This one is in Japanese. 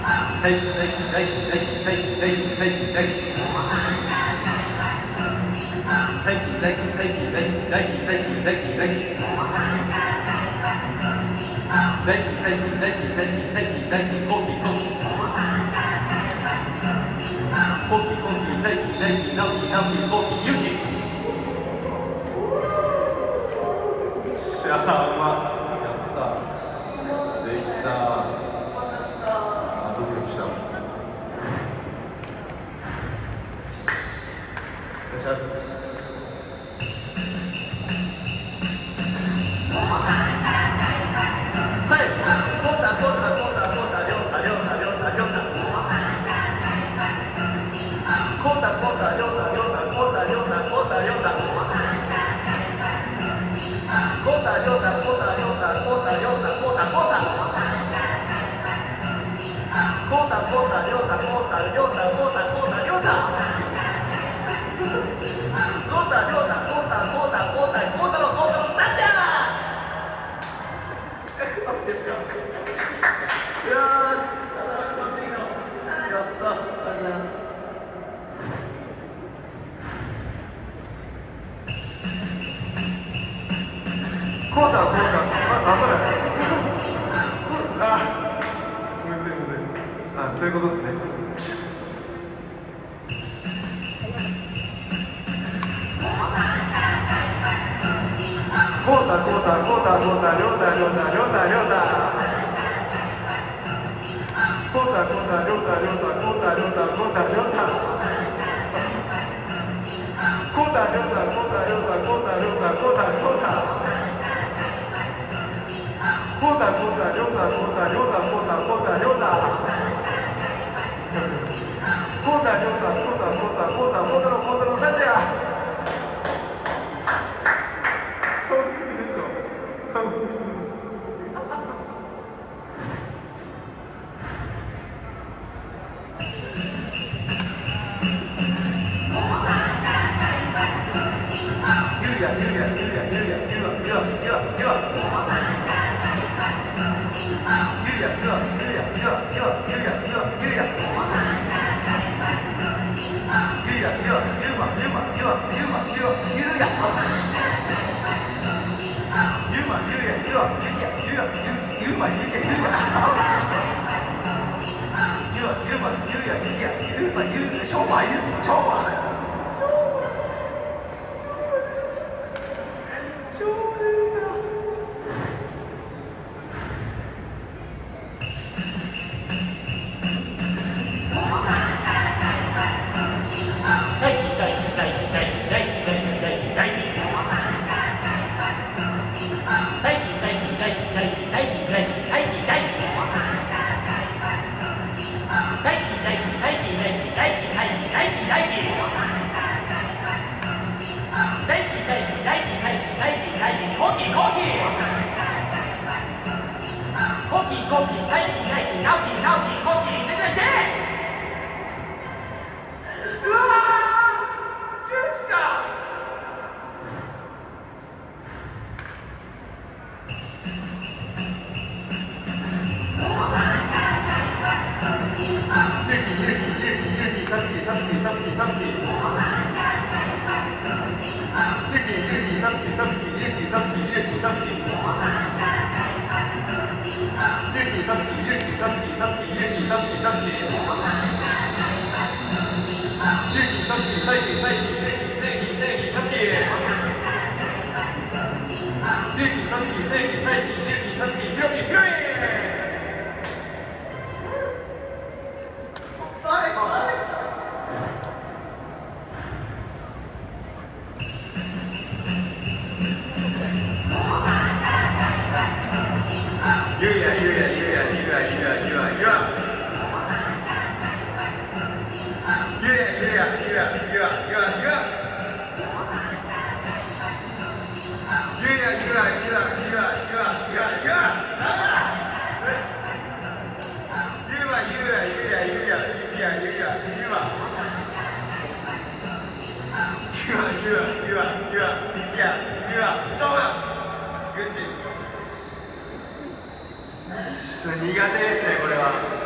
大輝大輝大輝大輝大輝大輝大輝大輝大輝大輝大輝大輝大輝大輝大輝大輝大輝大輝大輝コキコキコキコキ大輝大輝直樹直樹コキユキしゃーまやったできたあドキドキしたお願いしますコーター、むずい。そういうことですね。コーター、りょうた。苦手ですね、これは。